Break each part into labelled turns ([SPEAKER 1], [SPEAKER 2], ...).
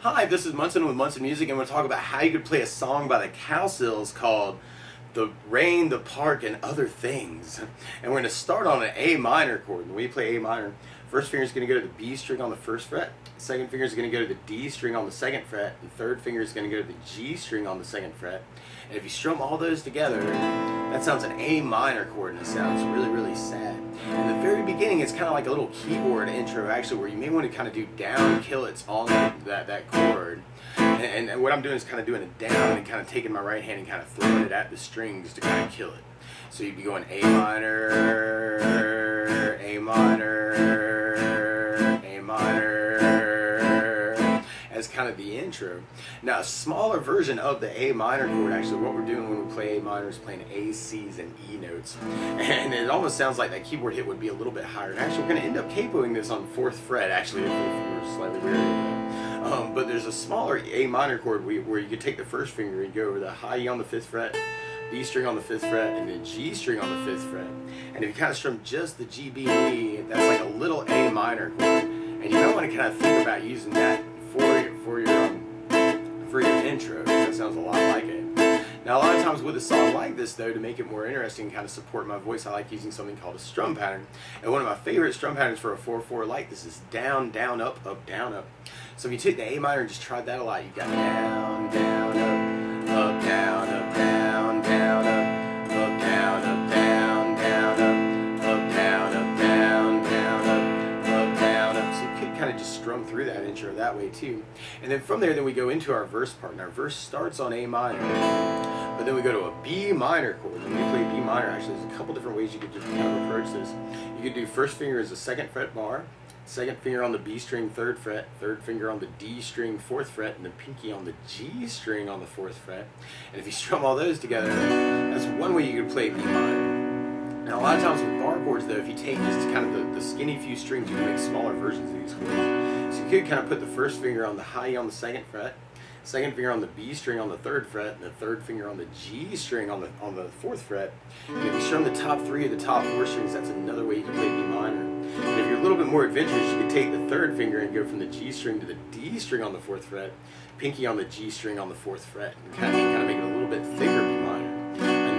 [SPEAKER 1] Hi, this is Munson with Munson Music, and we're going to talk about how you could play a song by the Cowsills called The Rain, the Park, and Other Things. And we're going to start on an A minor chord. And when you play A minor, first finger is going to go to the B string on the first fret, second finger is going to go to the D string on the second fret, and third finger is going to go to the G string on the second fret. And if you strum all those together, that sounds an A minor chord, and it sounds really, really sad. In the very beginning, it's kind of like a little keyboard intro, actually, where you may want to kind of do down killets on that chord. And what I'm doing is kind of doing it down and kind of taking my right hand and kind of throwing it at the strings to kind of kill it. So you'd be going A minor, A minor, A minor, as kind of the intro. Now, a smaller version of the A minor chord, actually, what we're doing when we play A minor is playing A, C's, and E notes. And it almost sounds like that keyboard hit would be a little bit higher. And actually, we're going to end up capoing this on 4th fret, actually, if we're slightly weird. But there's a smaller A minor chord where you could take the first finger and go over the high E on the 5th fret, B string on the 5th fret, and then G string on the 5th fret. And if you kind of strum just the G, B, and E, that's like a little A minor chord. And you might want to kind of think about using that for your intro. That sounds a lot like it. Now, a lot of times with a song like this, though, to make it more interesting and kind of support my voice, I like using something called a strum pattern. And one of my favorite strum patterns for a 4/4 like this is down, down, up, up, down, up. So if you take the A minor and just try that a lot, you got down, down, up, down, up, down, down, up, down, up, down, down, up, down, up, down, down, up, down, up. So you could kind of just strum through that intro that way too. And then from there, then we go into our verse part. And our verse starts on A minor, but then we go to a B minor chord. And when you play B minor, actually, there's a couple different ways you could just kind of approach this. You could do first finger as a 2nd fret bar, second finger on the B string 3rd fret, third finger on the D string 4th fret, and the pinky on the G string on the 4th fret. And if you strum all those together, that's one way you could play B minor. Now, a lot of times with bar chords, though, if you take just kind of the skinny few strings, you can make smaller versions of these chords. So you could kind of put the first finger on the high E on the 2nd fret, second finger on the B string on the 3rd fret, and the third finger on the G string on the 4th fret. And if you strum the top 3 of the top 4 strings, that's another way you can play B minor. And if you're a little bit more adventurous, you could take the 3rd finger and go from the G string to the D string on the 4th fret, pinky on the G string on the 4th fret, and kind of make it a little bit thicker B minor.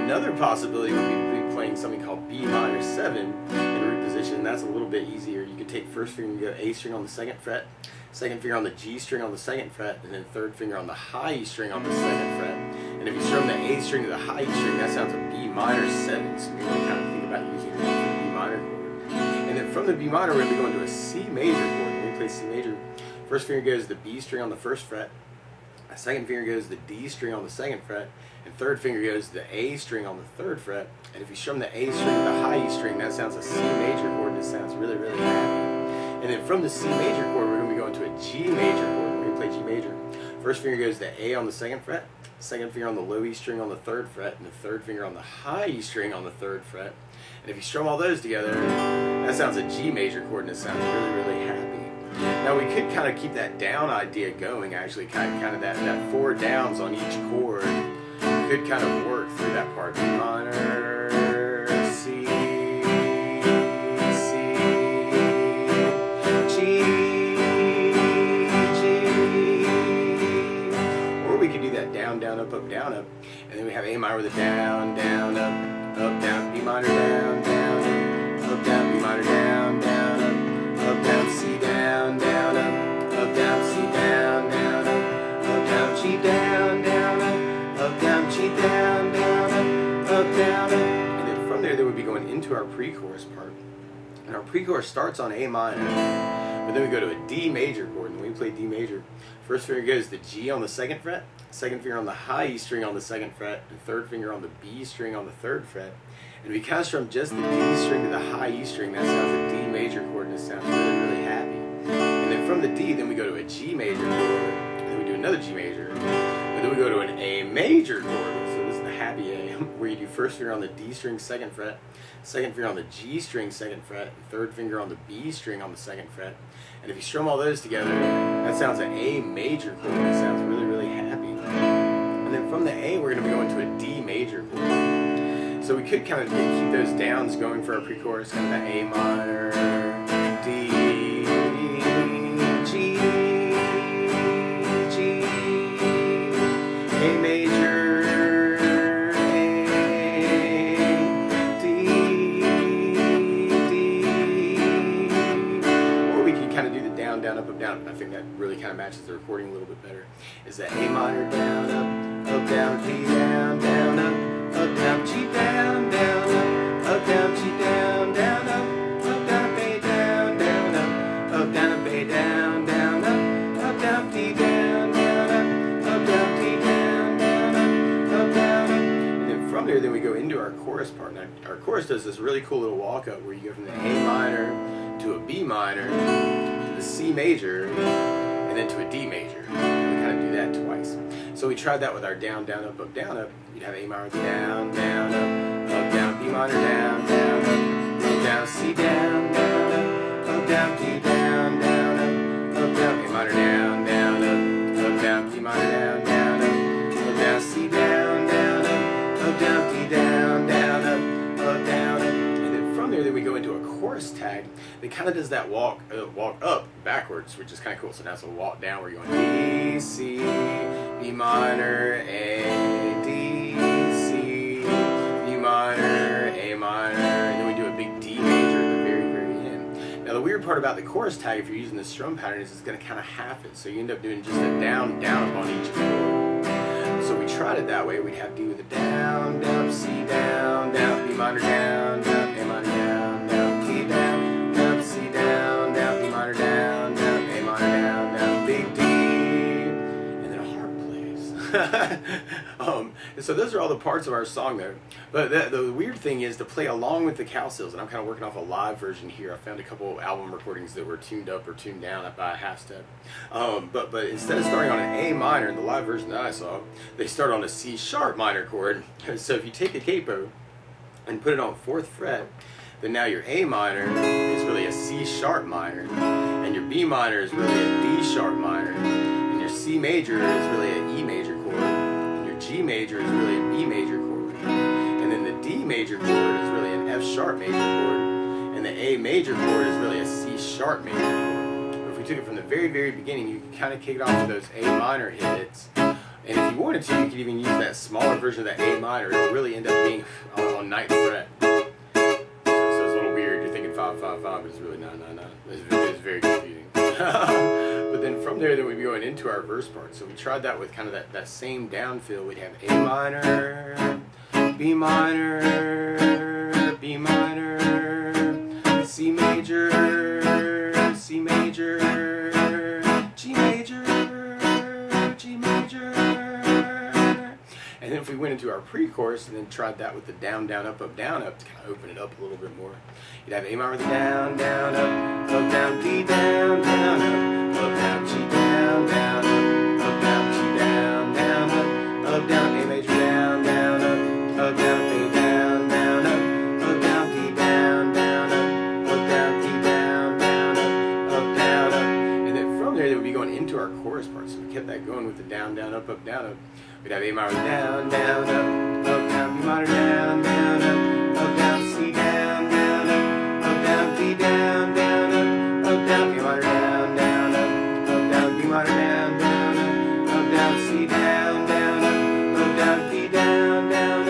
[SPEAKER 1] Another possibility would be playing something called B minor 7 in root position. That's a little bit easier. You could take first finger and go A string on the 2nd fret, second finger on the G string on the 2nd fret, and then third finger on the high E string on the 2nd fret. And if you strum the A string to the high E string, that sounds a B minor 7. So you want to kind of think about using the B minor chord. And then from the B minor, we're going to go into a C major chord. When we play C major, first finger goes to the B string on the 1st fret, second finger goes to the D string on the 2nd fret, and third finger goes to the A string on the 3rd fret. And if you strum the A string to the high E string, that sounds a C major chord, and it sounds really, really happy. And then from the C major chord, we're going to be going to a G major chord. We're going to play G major. First finger goes to A on the 2nd fret, second finger on the low E string on the 3rd fret, and the third finger on the high E string on the 3rd fret. And if you strum all those together, that sounds a G major chord, and it sounds really, really happy. Now, we could kind of keep that down idea going, actually, kind of that 4 downs on each chord could kind of work through that part. B minor, C, C, G, G. Or we could do that down, down, up, down, up. And then we have A minor with a down, down, up, down, B minor, down, down, up, down, B minor, down, down, up, down, C, down, down, up, down, C, down, down, up, down, G, down, down, up, down, G, down, down, up, down, up. And then from there, we'd be going into our pre-chorus part. And our pre-chorus starts on A minor, but then we go to a D major chord. And when we play D major, first finger goes to G on the 2nd fret, second finger on the high E string on the 2nd fret, and third finger on the B string on the 3rd fret. And if we kind of strum just the D string to the high E string, that sounds a D major chord, and it sounds really, really happy. And then from the D, then we go to a G major chord, and then we do another G major, and then we go to an A major chord. So this is the happy A, where you do first finger on the D string 2nd fret, second finger on the G string 2nd fret, and third finger on the B string on the 2nd fret. And if you strum all those together, that sounds an A major chord, and it sounds really, really happy. And then from the A, we're going to be going to a D major chord. So we could kind of keep those downs going for our pre-chorus, kind of the A minor, D, G, think that really kind of matches the recording a little bit better, is that A minor, down, up, down, B, down, down, G, down, up, down, G, down, down, up, down, B, down, down, up, down, B, down, down, up, down, D, down, down, up, down, D, down, down, up, down, and then from there, then we go into our chorus part. Now, our chorus does this really cool little walk up where you go from the A minor to a B minor, to the C major, and then to a D major. And we kind of do that twice. So we tried that with our down, down, up, down, up. You'd have A minor, down, down, up, down, B minor, down, down, up, down, C, down, down, up, down, D, down, down, up, down, A minor, down, down, up, down, B minor, down, down, up, down, C, down, down, up, down, D, down, down, up, down, and then from there, then we go into a chorus tag that kind of does that walk up backwards, which is kind of cool. So now it's a walk down where you're going D, C, B minor, A, D, C, B minor, A minor, and then we do a big D major at the very, very end. Now the weird part about the chorus tag, if you're using the strum pattern, is it's going to kind of half it. So you end up doing just a down, down up on each chord. So we tried it that way. We'd have D with a down, down, C, down, down, B minor, down, down, A minor, down, down, D, down, down, C, down, down, B minor, down, down, A minor, down, down, big D, and then a harp plays. And so those are all the parts of our song there. But the weird thing is to play along with the Cowsills, and I'm kind of working off a live version here. I found a couple of album recordings that were tuned up or tuned down by a half step. But instead of starting on an A minor in the live version that I saw, they start on a C sharp minor chord. So if you take a capo and put it on 4th fret, then now your A minor is really a C sharp minor, and your B minor is really a D sharp minor, and your C major is really an E major chord, and your G major is really a B major chord, and then the D major chord is really an F sharp major chord, and the A major chord is really a C sharp major chord. But if we took it from the very, very beginning, you could kind of kick it off with those A minor hits. And if you wanted to, you could even use that smaller version of that A minor. It would really end up being on 9th fret. So it's a little weird. You're thinking 5, 5, 5, but it's really 9, 9, 9. It's very confusing. But then from there, then we'd be going into our verse part. So we tried that with kind of that same down feel. We'd have A minor, B minor, B minor, C major, C major, G major, G major. And then if we went into our pre-chorus and then tried that with the down, down, up, down, up to kind of open it up a little bit more, you'd have A minor with the down, down, up, down, D, down, down, up, down, G, down, down, up, down, G, down, down, up, down, A major, down, down, up, down, A, down, down, up, down, D, down, down, up, down, D, down, down, up, down, and then from there, they would be going into our chorus part. So we kept that going with the down, down, up, down, up. We'd have A minor down, down, up, down, B minor down, down, up, down, C down, down, up, down, D down, down, up, down, A minor down, down, up, down, B minor down, down, up, down, C down, down, up, down, D down, down,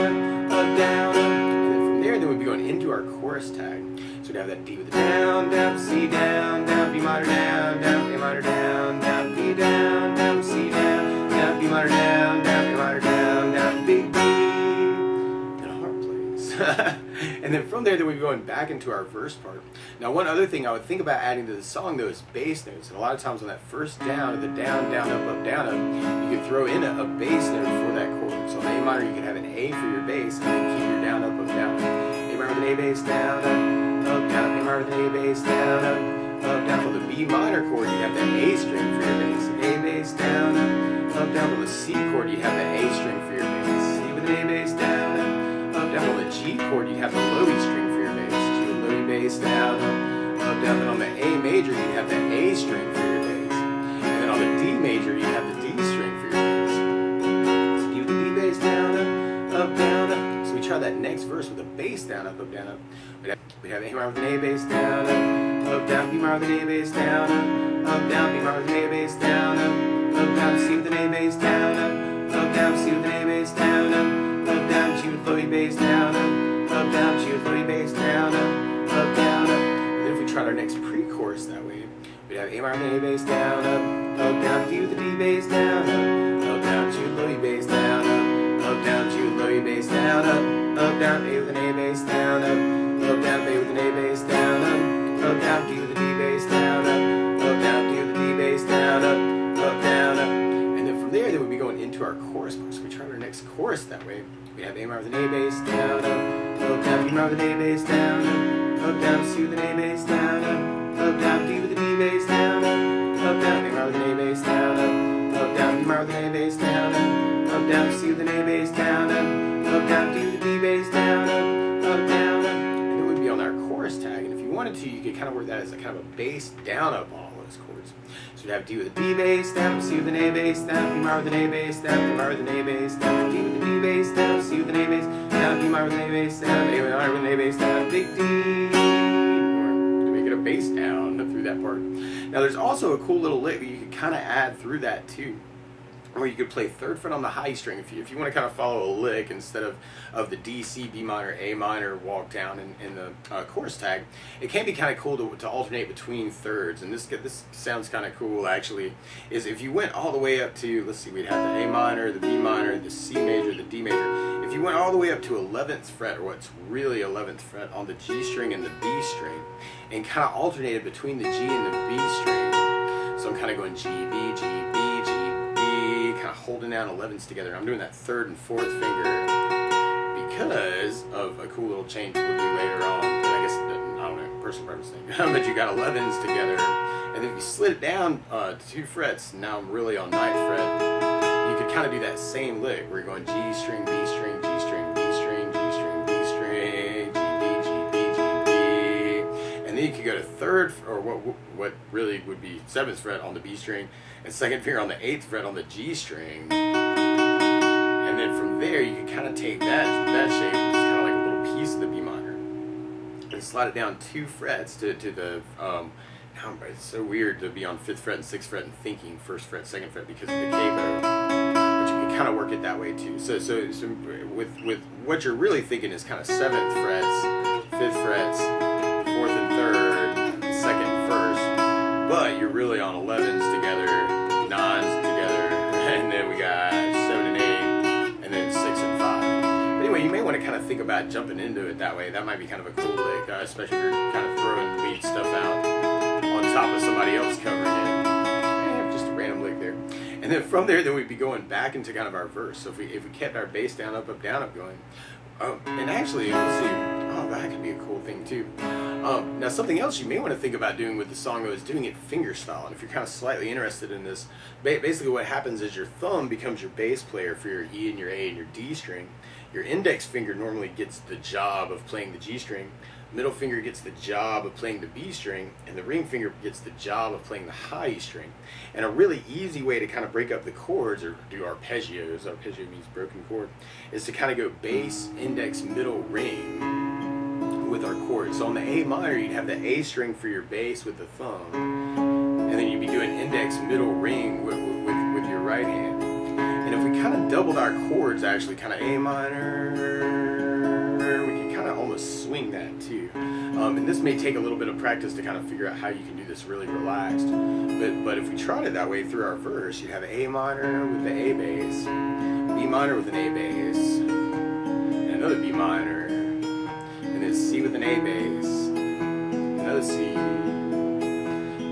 [SPEAKER 1] up, down, and then from there, then we'd be going into our chorus tag. So we'd have that D with the down, down, C down, down, B minor down, down, A minor down, down, B down, down, C down, down, B minor down, down, A minor down, down, big D, and a harp plays. And then from there, then we'd be going back into our verse part. Now, one other thing I would think about adding to the song, though, is bass notes. And a lot of times on that first down, of the down, down, up, down, up, you could throw in a bass note for that chord. So on A minor, you could have an A for your bass, and then keep your down, up, down. A minor with an A bass, down, up, down, A minor with an A bass, down, up, down. For the B minor chord, you have that A string for your bass. A bass, down, up, down. On the C chord, you have the A string for your bass. C with an A bass, down, up, down. On the G chord, you have the low E string for your bass. G with low E bass, down, up, down. And on the A major, you have the A string for your bass. And then on the D major, you have the D string for your bass. So D with the D bass, down, up, down, up. So we try that next verse with a bass down, up, down, up. We'd have A minor with an A bass, down, up, down, B minor with an A bass, down, down, B minor with an A bass, down, down, C with an A bass, down, down, C with an A bass, down, down, G with low E bass, down, down, G with low E bass, down, down, and then if we tried our next pre-chorus that way, we'd have A minor with an A bass down, up, down, D with the D bass down, up, down, to low E bass down, up, down, to low E bass down, up, down, A with an A bass down, up, down, A with an A bass down, up, down, D with the D bass down, up, down, D with the D bass down, up, down, up. And then from there, then we'd be going into our chorus part. So we try our next chorus that way. We have A minor with an A bass down, up, down, B minor with an A bass down, up, down, C with an A bass down, up, down, D with the D bass down, up, down, A minor with an A bass down, up, down, B minor with an A bass down, up, down, C with an A bass down, up, down, D with the D bass down, up, down, and then we'd be on our chorus tag. And if you wanted to, you could kind of work that as a kind of a bass down up all those chords. So you'd have D with a D bass down, C with an A bass down, B minor with an A bass down, B minor with an A bass down, D with the D bass down, C with an A bass down, B minor with an A bass down, A minor with an A bass down, big D, to make it a bass down through that part. Now there's also a cool little lick that you could kind of add through that too, or you could play third fret on the high string if you want to kind of follow a lick instead of the D, C, B minor, A minor walk down in the chorus tag. It can be kind of cool to alternate between thirds, and this sounds kind of cool actually, is if you went all the way up to, let's see, we'd have the A minor, the B minor, the C major, the D major. If you went all the way up to 11th fret, or what's really 11th fret on the G string and the B string, and kind of alternated between the G and the B string. So I'm kind of going G, B, G, B, G, kind of holding down 11s together. I'm doing that third and fourth finger because of a cool little change we'll do later on. I guess, I don't know, personal preference thing. But you got 11s together, and then if you slid it down 2 frets, now I'm really on 9th fret. You could kind of do that same lick where you're going G string, B string, G string, B string, G string, B string, G, B, G, B, G, B. And then you could go to third, or what really would be 7th fret on the B string, and second finger on the 8th fret on the G string. And then from there, you can kind of take that shape, it's kind of like a little piece of the B minor, and slide it down 2 frets to the, it's so weird to be on 5th fret and 6th fret and thinking 1st fret, 2nd fret because of the capo. But you can kind of work it that way too. So with what you're really thinking is kind of 7th frets, 5th frets, 4th and 3rd, 2nd, 1st, but you're really on 11s together, 9s together, and then we got 7 and 8, and then 6 and 5. But anyway, you may want to kind of think about jumping into it that way. That might be kind of a cool lick, especially if you're kind of throwing lead stuff out on top of somebody else covering it. Just a random lick there. And then from there, then we'd be going back into kind of our verse. So if we kept our bass down, up, down, up going. And actually, let's see, that could be a cool thing too. Now something else you may want to think about doing with the song though is doing it fingerstyle. And if you're kind of slightly interested in this, basically what happens is your thumb becomes your bass player for your E and your A and your D string. Your index finger normally gets the job of playing the G string. Middle finger gets the job of playing the B string, and the ring finger gets the job of playing the high E string. And a really easy way to kind of break up the chords, or do arpeggios, arpeggio means broken chord, is to kind of go bass, index, middle, ring with our chords. So on the A minor, you'd have the A string for your bass with the thumb, and then you'd be doing index, middle, ring with your right hand. And if we kind of doubled our chords, actually, kind of A minor, we can kind of almost swing that too. And this may take a little bit of practice to kind of figure out how you can do this really relaxed. But if we tried it that way through our verse, you'd have A minor with the A bass, B minor with an A bass, and another B minor, and then C with an A bass, another C,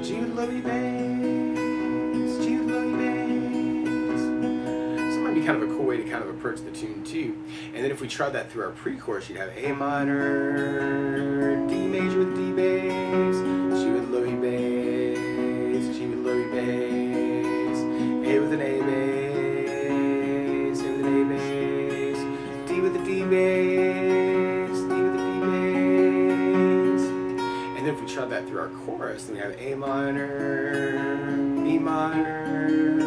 [SPEAKER 1] G with low E bass, G with low E bass. So it might be kind of a cool way to kind of approach the tune too. And then if we tried that through our pre-chorus, you'd have A minor, D major with D bass, G with low E bass, G with low E bass, A with an A bass, A with an A bass, D with a D bass, D with a D bass. And then if we tried that through our chorus, then we have A minor, B minor,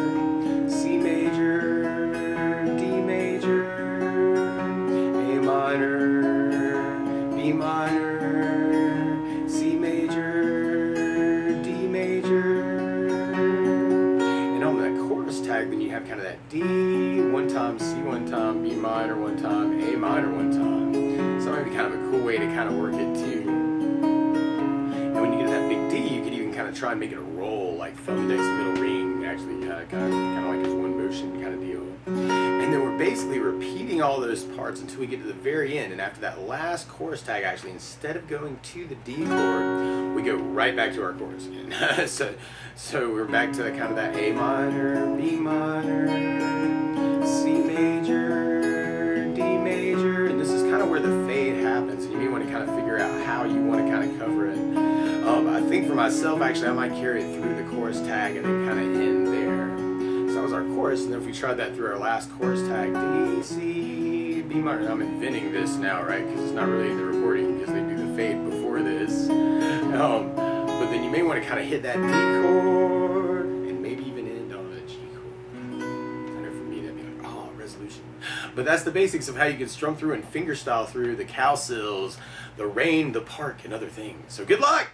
[SPEAKER 1] C major, D major, A minor, B minor, C major, D major. And on that chorus tag, then you have kind of that D one time, C one time, B minor one time, A minor one time. So that might be kind of a cool way to kind of work it too. And when you get to that big D, you could even kind of of try and make it a roll, like thumb index middle ring, actually kind of like this one motion kind of deal. And then we're basically repeating all those parts until we get to the very end. And after that last chorus tag, actually, instead of going to the D chord, we go right back to our chorus again. so we're back to kind of that A minor, B minor, C major, D major, and this is kind of where the fade happens. And you may want to kind of figure out how you want to kind of cover it. I think for myself, actually, I might carry it through the chorus tag and then kind of end there. So that was our chorus, and then if we tried that through our last chorus tag, D, C, B minor. I'm inventing this now, right? Because it's not really in the recording because they do the fade before this. But then you may want to kind of hit that D chord and maybe even end on a G chord. I know for me that'd be like, oh, resolution. But that's the basics of how you can strum through and fingerstyle through the Cowsills, the rain, the park, and other things. So good luck!